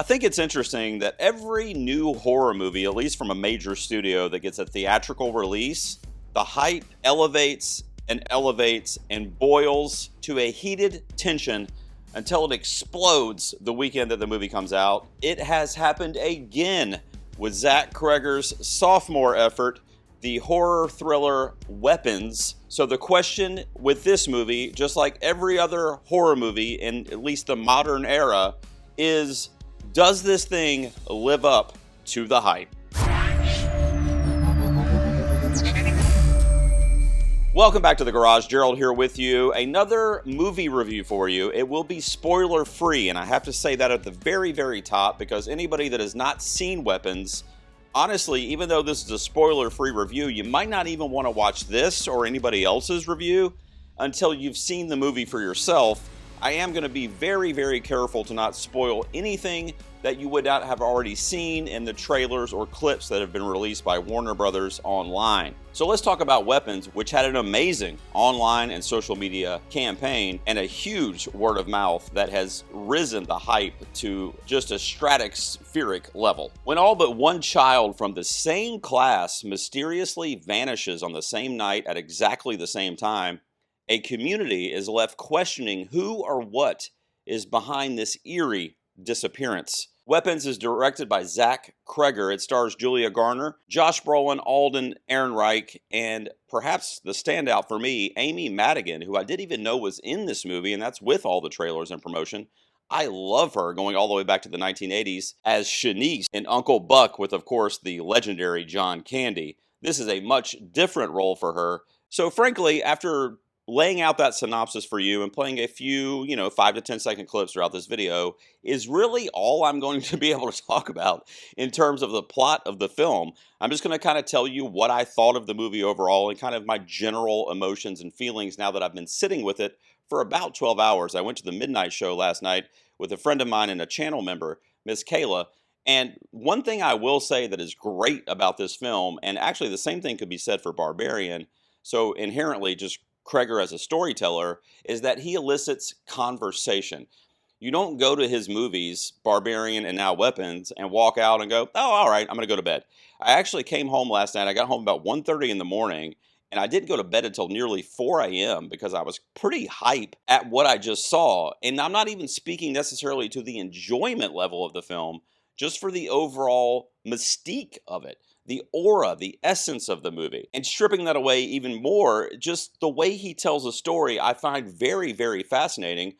I think it's interesting that every new horror movie, at least from a major studio that gets a theatrical release, the hype elevates and elevates and boils to a heated tension until it explodes the weekend that the movie comes out. It has happened again with Zach Cregger's sophomore effort, the horror thriller Weapons. So the question with this movie, just like every other horror movie in at least the modern era, is, does this thing live up to the hype? Welcome back to the Garage. Gerald here with you. Another movie review for you. It will be spoiler free, and I have to say that at the very, very top because anybody that has not seen Weapons, honestly, even though this is a spoiler free review, you might not even want to watch this or anybody else's review until you've seen the movie for yourself. I am going to be very, very careful to not spoil anything that you would not have already seen in the trailers or clips that have been released by Warner Brothers online. So let's talk about Weapons, which had an amazing online and social media campaign and a huge word of mouth that has risen the hype to just a stratospheric level. When all but one child from the same class mysteriously vanishes on the same night at exactly the same time, a community is left questioning who or what is behind this eerie disappearance. Weapons is directed by Zach Cregger. It stars Julia Garner, Josh Brolin, Alden Ehrenreich, and perhaps the standout for me, Amy Madigan, who I didn't even know was in this movie, and that's with all the trailers and promotion. I love her, going all the way back to the 1980s, as Shanice in Uncle Buck with, of course, the legendary John Candy. This is a much different role for her. So frankly, after laying out that synopsis for you and playing a few, 5 to 10 second clips throughout this video is really all I'm going to be able to talk about in terms of the plot of the film. I'm just going to kind of tell you what I thought of the movie overall and kind of my general emotions and feelings now that I've been sitting with it for about 12 hours. I went to the midnight show last night with a friend of mine and a channel member, Miss Kayla. And one thing I will say that is great about this film, and actually the same thing could be said for Barbarian, so inherently just Cregger as a storyteller, is that he elicits conversation. You don't go to his movies, Barbarian and now Weapons, and walk out and go, oh, all right, I'm going to go to bed. I actually came home last night. I got home about 1:30 in the morning, and I didn't go to bed until nearly 4 a.m. because I was pretty hype at what I just saw. And I'm not even speaking necessarily to the enjoyment level of the film, just for the overall mystique of it. The aura, the essence of the movie. And stripping that away even more, just the way he tells a story I find very, very fascinating.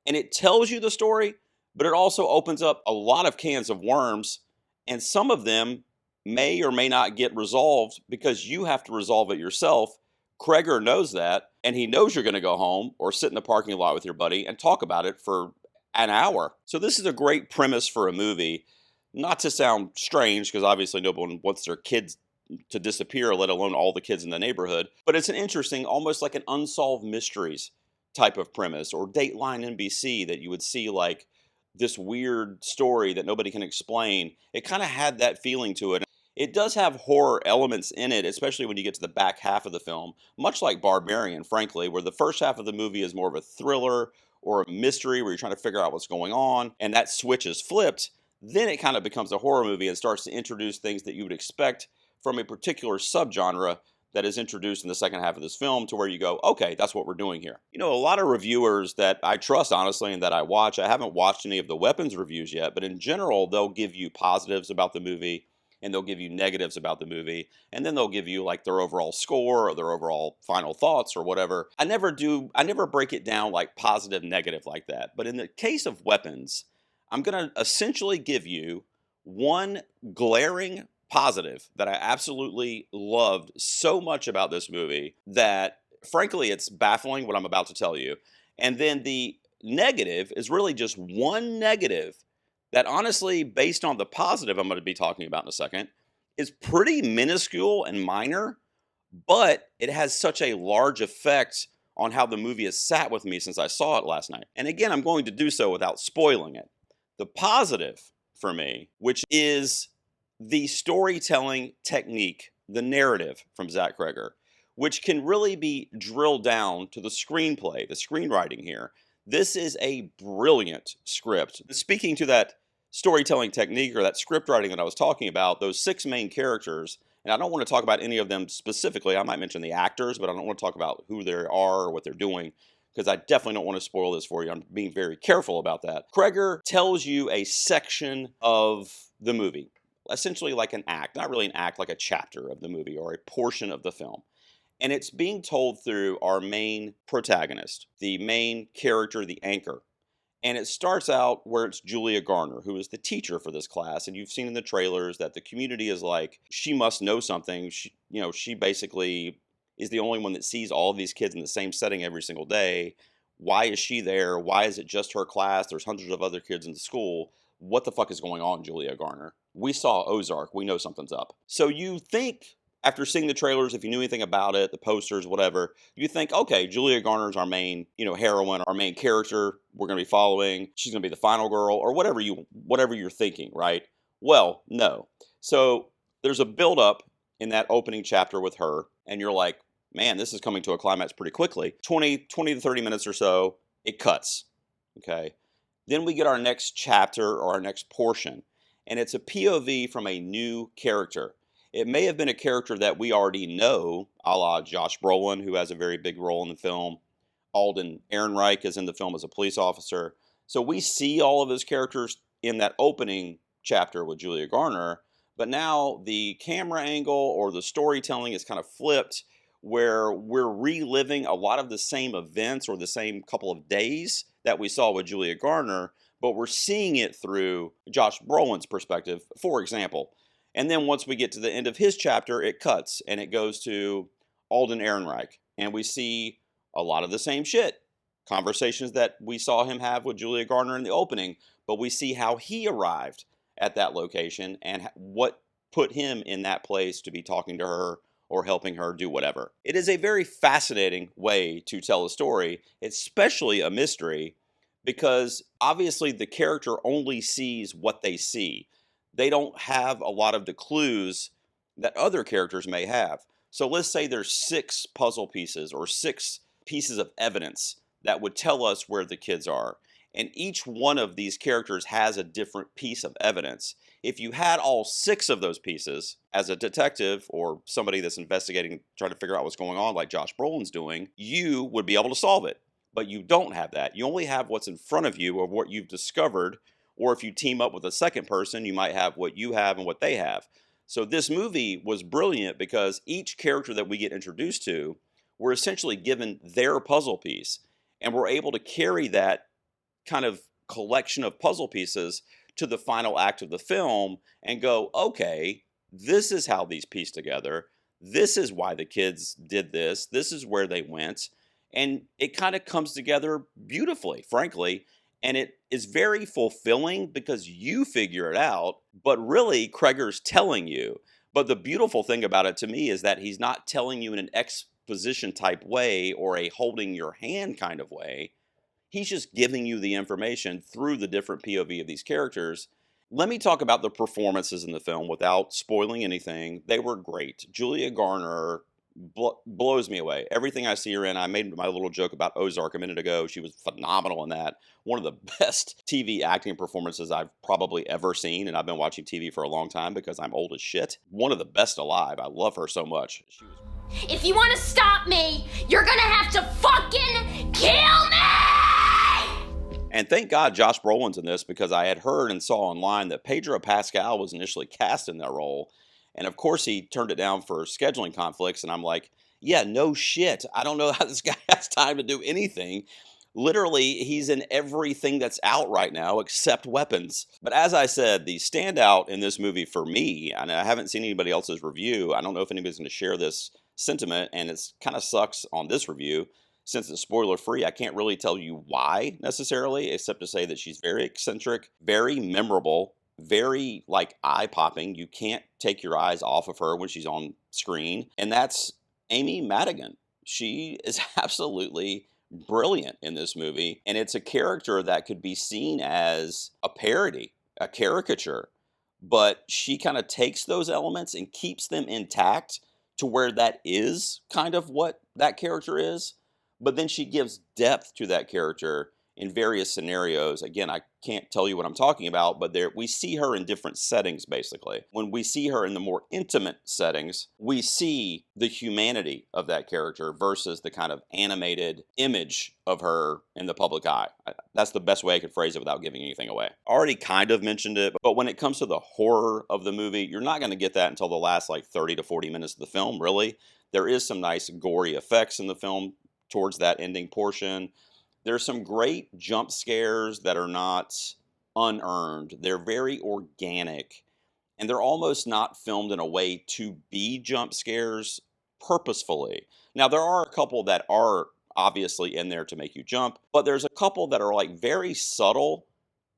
And it tells you the story, but it also opens up a lot of cans of worms, and some of them may or may not get resolved because you have to resolve it yourself. Cregger knows that, and he knows you're going to go home or sit in the parking lot with your buddy and talk about it for an hour. So this is a great premise for a movie. Not to sound strange, because obviously no one wants their kids to disappear, let alone all the kids in the neighborhood. But it's an interesting, almost like an unsolved mysteries type of premise, or Dateline NBC that you would see like this weird story that nobody can explain. It kind of had that feeling to it. It does have horror elements in it, especially when you get to the back half of the film, much like Barbarian, frankly, where the first half of the movie is more of a thriller or a mystery where you're trying to figure out what's going on, and that switch is flipped. Then it kind of becomes a horror movie and starts to introduce things that you would expect from a particular subgenre that is introduced in the second half of this film, to where you go, okay, that's what we're doing here. A lot of reviewers that I trust, honestly, and that I watch, I haven't watched any of the Weapons reviews yet, but in general, they'll give you positives about the movie and they'll give you negatives about the movie, and then they'll give you like their overall score or their overall final thoughts or whatever. I never break it down like positive, negative like that. But in the case of Weapons, I'm going to essentially give you one glaring positive that I absolutely loved so much about this movie that, frankly, it's baffling what I'm about to tell you. And then the negative is really just one negative that, honestly, based on the positive I'm going to be talking about in a second, is pretty minuscule and minor, but it has such a large effect on how the movie has sat with me since I saw it last night. And again, I'm going to do so without spoiling it. The positive for me, which is the storytelling technique, the narrative from Zach Cregger, which can really be drilled down to the screenplay, the screenwriting here. This is a brilliant script. Speaking to that storytelling technique or that script writing that I was talking about, those 6 main characters, and I don't want to talk about any of them specifically. I might mention the actors, but I don't want to talk about who they are or what they're doing, because I definitely don't want to spoil this for you. I'm being very careful about that. Kreger tells you a section of the movie, essentially like an act, not really an act, like a chapter of the movie or a portion of the film. And it's being told through our main protagonist, the main character, the anchor. And it starts out where it's Julia Garner, who is the teacher for this class. And you've seen in the trailers that the community is like, she must know something. She basically is the only one that sees all of these kids in the same setting every single day. Why is she there? Why is it just her class? There's hundreds of other kids in the school. What the fuck is going on, Julia Garner? We saw Ozark. We know something's up. So you think, after seeing the trailers, if you knew anything about it, the posters, whatever, you think, okay, Julia Garner's our main, heroine, our main character. We're going to be following. She's going to be the final girl, or whatever you're thinking, right? Well, no. So there's a build-up in that opening chapter with her, and you're like, man, this is coming to a climax pretty quickly. 20 to 30 minutes or so, it cuts, okay? Then we get our next chapter or our next portion, and it's a POV from a new character. It may have been a character that we already know, a la Josh Brolin, who has a very big role in the film. Alden Ehrenreich is in the film as a police officer. So we see all of those characters in that opening chapter with Julia Garner, but now the camera angle or the storytelling is kind of flipped, where we're reliving a lot of the same events or the same couple of days that we saw with Julia Garner, but we're seeing it through Josh Brolin's perspective, for example. And then once we get to the end of his chapter, it cuts and it goes to Alden Ehrenreich. And we see a lot of the same shit. Conversations that we saw him have with Julia Garner in the opening, but we see how he arrived at that location and what put him in that place to be talking to her or helping her do whatever. It is a very fascinating way to tell a story, especially a mystery, because obviously the character only sees what they see. They don't have a lot of the clues that other characters may have. So let's say there's 6 puzzle pieces or 6 pieces of evidence that would tell us where the kids are. And each one of these characters has a different piece of evidence. If you had all 6 of those pieces as a detective or somebody that's investigating, trying to figure out what's going on like Josh Brolin's doing, you would be able to solve it. But you don't have that. You only have what's in front of you or what you've discovered. Or if you team up with a second person, you might have what you have and what they have. So this movie was brilliant because each character that we get introduced to, we're essentially given their puzzle piece. And we're able to carry that kind of collection of puzzle pieces to the final act of the film and go, okay, this is how these piece together. This is why the kids did this. This is where they went. And it kind of comes together beautifully, frankly. And it is very fulfilling because you figure it out, but really Kreger's telling you. But the beautiful thing about it to me is that he's not telling you in an exposition type way or a holding your hand kind of way. He's just giving you the information through the different POV of these characters. Let me talk about the performances in the film without spoiling anything. They were great. Julia Garner blows me away. Everything I see her in, I made my little joke about Ozark a minute ago. She was phenomenal in that. One of the best TV acting performances I've probably ever seen, and I've been watching TV for a long time because I'm old as shit. One of the best alive. I love her so much. She was... If you want to stop me, you're gonna have to fucking kill me! And thank God Josh Brolin's in this, because I had heard and saw online that Pedro Pascal was initially cast in that role. And of course he turned it down for scheduling conflicts. And I'm like, yeah, no shit. I don't know how this guy has time to do anything. Literally, he's in everything that's out right now except Weapons. But as I said, the standout in this movie for me, and I haven't seen anybody else's review. I don't know if anybody's going to share this sentiment, and it's kind of sucks on this review. Since it's spoiler free, I can't really tell you why necessarily, except to say that she's very eccentric, very memorable, very like eye-popping. You can't take your eyes off of her when she's on screen. And that's Amy Madigan. She is absolutely brilliant in this movie. And it's a character that could be seen as a parody, a caricature. But she kind of takes those elements and keeps them intact to where that is kind of what that character is. But then she gives depth to that character in various scenarios. Again, I can't tell you what I'm talking about, but we see her in different settings, basically. When we see her in the more intimate settings, we see the humanity of that character versus the kind of animated image of her in the public eye. That's the best way I could phrase it without giving anything away. I already kind of mentioned it, but when it comes to the horror of the movie, you're not going to get that until the last like 30 to 40 minutes of the film, really. There is some nice gory effects in the film towards that ending portion. There's some great jump scares that are not unearned. They're very organic, and they're almost not filmed in a way to be jump scares purposefully. Now, there are a couple that are obviously in there to make you jump, but there's a couple that are like very subtle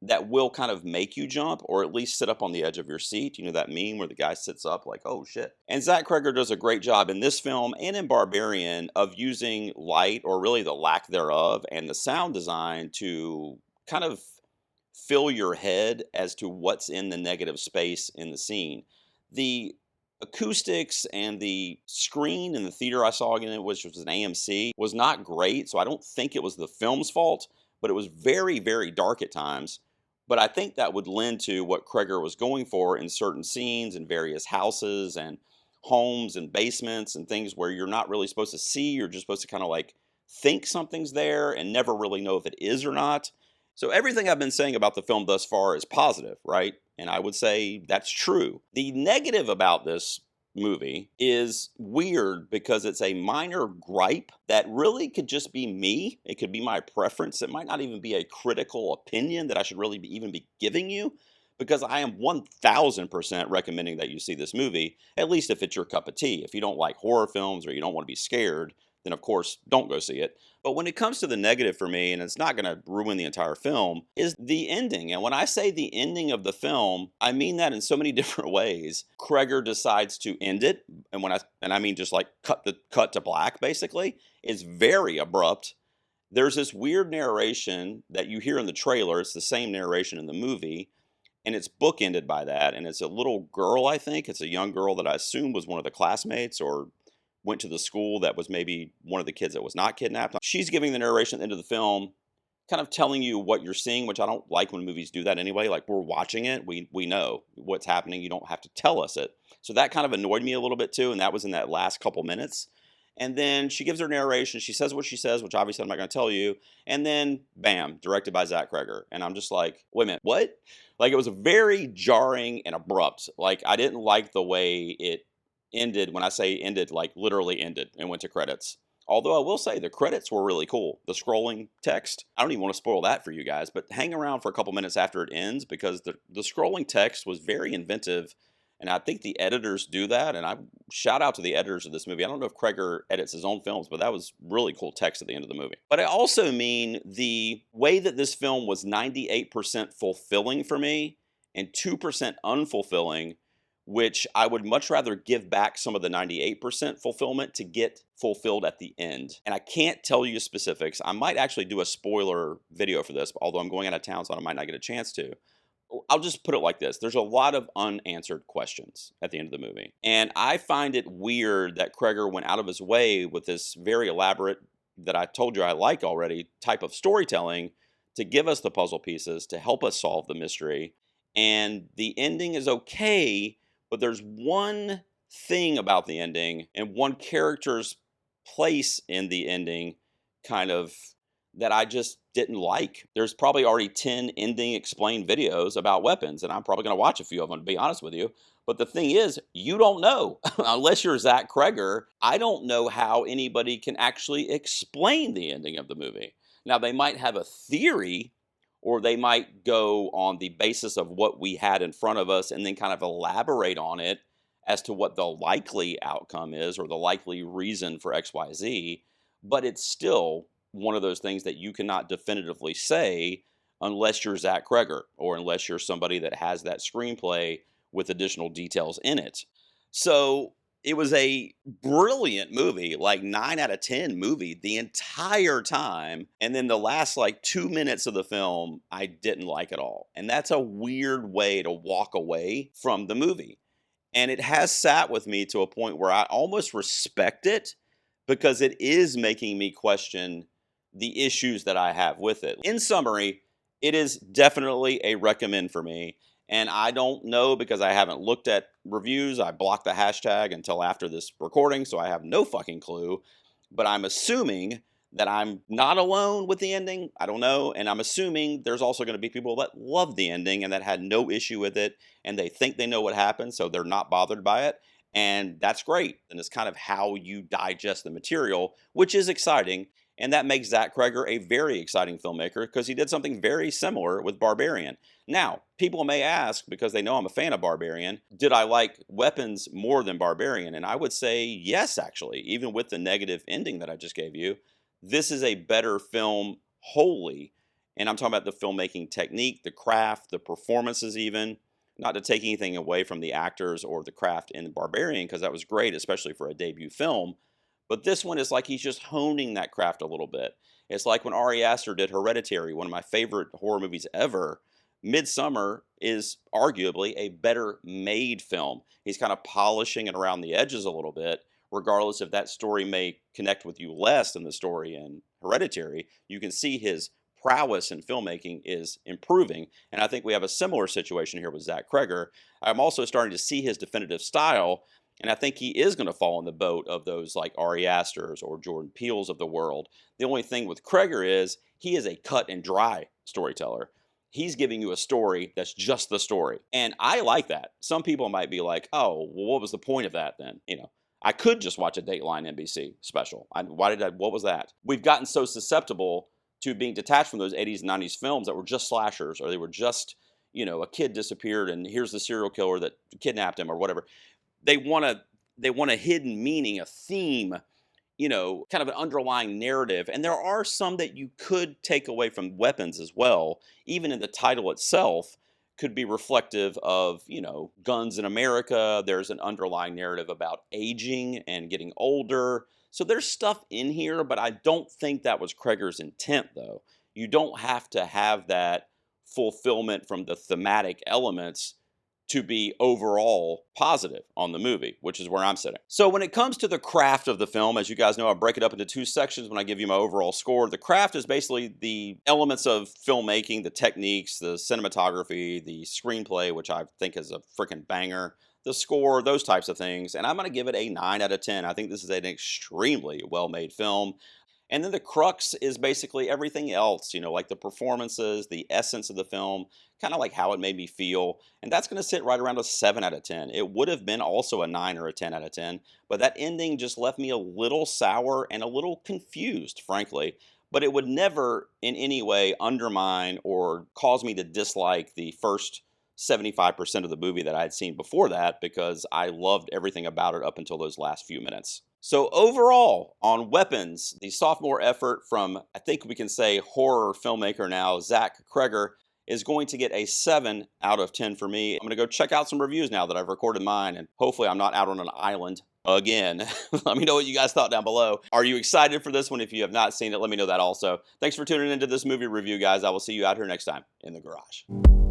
that will kind of make you jump or at least sit up on the edge of your seat. You know that meme where the guy sits up like, oh shit. And Zach Cregger does a great job in this film and in Barbarian of using light, or really the lack thereof, and the sound design to kind of fill your head as to what's in the negative space in the scene. The acoustics and the screen in the theater I saw in it, which was an AMC, was not great. So I don't think it was the film's fault, but it was very, very dark at times. But I think that would lend to what Cregger was going for in certain scenes in various houses and homes and basements and things where you're not really supposed to see. You're just supposed to kind of like think something's there and never really know if it is or not. So everything I've been saying about the film thus far is positive, right? And I would say that's true. The negative about this movie is weird because it's a minor gripe that really could just be me. It could be my preference. It might not even be a critical opinion that I should really even be giving you, because I am 1000% recommending that you see this movie, at least if it's your cup of tea. If you don't like horror films or you don't want to be scared, then of course don't go see it. But when it comes to the negative for me, and it's not going to ruin the entire film, is the ending. And when I say the ending of the film, I mean that in so many different ways. Cregger decides to end it, and I mean just like cut to black, basically. It's very abrupt. There's this weird narration that you hear in the trailer. It's the same narration in the movie, and it's bookended by that. And it's a little girl, I think. It's a young girl that I assume was one of the classmates or went to the school that was maybe one of the kids that was not kidnapped. She's giving the narration at the end of the film, kind of telling you what you're seeing, which I don't like when movies do that anyway. Like, we're watching it, we know what's happening. You don't have to tell us it. So that kind of annoyed me a little bit too, and that was in that last couple minutes. And then she gives her narration. She says what she says, which obviously I'm not going to tell you. And then, bam, directed by Zach Cregger. And I'm just like, wait a minute, what? Like, it was very jarring and abrupt. Like, I didn't like the way it ended. When I say ended, like literally ended and went to credits. Although I will say the credits were really cool. The scrolling text, I don't even want to spoil that for you guys, but hang around for a couple minutes after it ends, because the scrolling text was very inventive. And I think the editors do that. And I shout out to the editors of this movie. I don't know if Cregger edits his own films, but that was really cool text at the end of the movie. But I also mean the way that this film was 98% fulfilling for me and 2% unfulfilling, which I would much rather give back some of the 98% fulfillment to get fulfilled at the end. And I can't tell you specifics. I might actually do a spoiler video for this, although I'm going out of town, so I might not get a chance to. I'll just put it like this. There's a lot of unanswered questions at the end of the movie. And I find it weird that Cregger went out of his way with this very elaborate, that I told you I like already, type of storytelling to give us the puzzle pieces, to help us solve the mystery. And the ending is okay, but there's one thing about the ending and one character's place in the ending kind of that I just didn't like. There's probably already 10 ending explained videos about weapons, and I'm probably going to watch a few of them, to be honest with you. But the thing is, you don't know. Unless you're Zach Cregger, I don't know how anybody can actually explain the ending of the movie. Now, they might have a theory, or they might go on the basis of what we had in front of us and then kind of elaborate on it as to what the likely outcome is or the likely reason for XYZ. But it's still one of those things that you cannot definitively say unless you're Zach Cregger or unless you're somebody that has that screenplay with additional details in it. So it was a brilliant movie, like 9 out of 10 movie the entire time. And then the last like 2 minutes of the film, I didn't like at all. And that's a weird way to walk away from the movie. And it has sat with me to a point where I almost respect it, because it is making me question the issues that I have with it. In summary, it is definitely a recommend for me. And I don't know because I haven't looked at reviews. I blocked the hashtag until after this recording, so I have no fucking clue. But I'm assuming that I'm not alone with the ending. I don't know. And I'm assuming there's also going to be people that love the ending and that had no issue with it, and they think they know what happened, so they're not bothered by it. And that's great. And it's kind of how you digest the material, which is exciting. And that makes Zach Kreger a very exciting filmmaker because he did something very similar with Barbarian. Now, people may ask, because they know I'm a fan of Barbarian, did I like Weapons more than Barbarian? And I would say yes, actually. Even with the negative ending that I just gave you, this is a better film wholly. And I'm talking about the filmmaking technique, the craft, the performances even. Not to take anything away from the actors or the craft in Barbarian, because that was great, especially for a debut film. But this one is like he's just honing that craft a little bit. It's like when Ari Aster did Hereditary, one of my favorite horror movies ever. Midsommar is arguably a better made film. He's kind of polishing it around the edges a little bit, regardless if that story may connect with you less than the story in Hereditary. You can see his prowess in filmmaking is improving, and I think we have a similar situation here with Zach Kreger. I'm also starting to see his definitive style, and I think he is going to fall in the boat of those like Ari Aster's or Jordan Peele's of the world. The only thing with Kreger is he is a cut and dry storyteller. He's giving you a story that's just the story. And I like that. Some people might be like, oh, well, what was the point of that then? I could just watch a Dateline NBC special. What was that? We've gotten so susceptible to being detached from those 80s and 90s films that were just slashers, or they were just, a kid disappeared and here's the serial killer that kidnapped him or whatever. They want a hidden meaning, a theme, kind of an underlying narrative. And there are some that you could take away from Weapons as well. Even in the title itself could be reflective of, guns in America. There's an underlying narrative about aging and getting older. So there's stuff in here, but I don't think that was Kreger's intent, though. You don't have to have that fulfillment from the thematic elements to be overall positive on the movie, which is where I'm sitting. So when it comes to the craft of the film, as you guys know, I break it up into two sections when I give you my overall score. The craft is basically the elements of filmmaking, the techniques, the cinematography, the screenplay, which I think is a freaking banger, the score, those types of things. And I'm going to give it a 9 out of 10. I think this is an extremely well-made film. And then the crux is basically everything else, like the performances, the essence of the film, kind of like how it made me feel. And that's going to sit right around a 7 out of 10. It would have been also a 9 or a 10 out of 10, but that ending just left me a little sour and a little confused, frankly. But it would never in any way undermine or cause me to dislike the first 75% of the movie that I had seen before that, because I loved everything about it up until those last few minutes. So overall, on Weapons, the sophomore effort from, I think we can say, horror filmmaker now, Zach Kreger, is going to get a 7 out of 10 for me. I'm going to go check out some reviews now that I've recorded mine, and hopefully I'm not out on an island again. Let me know what you guys thought down below. Are you excited for this one? If you have not seen it, let me know that also. Thanks for tuning into this movie review, guys. I will see you out here next time in the garage.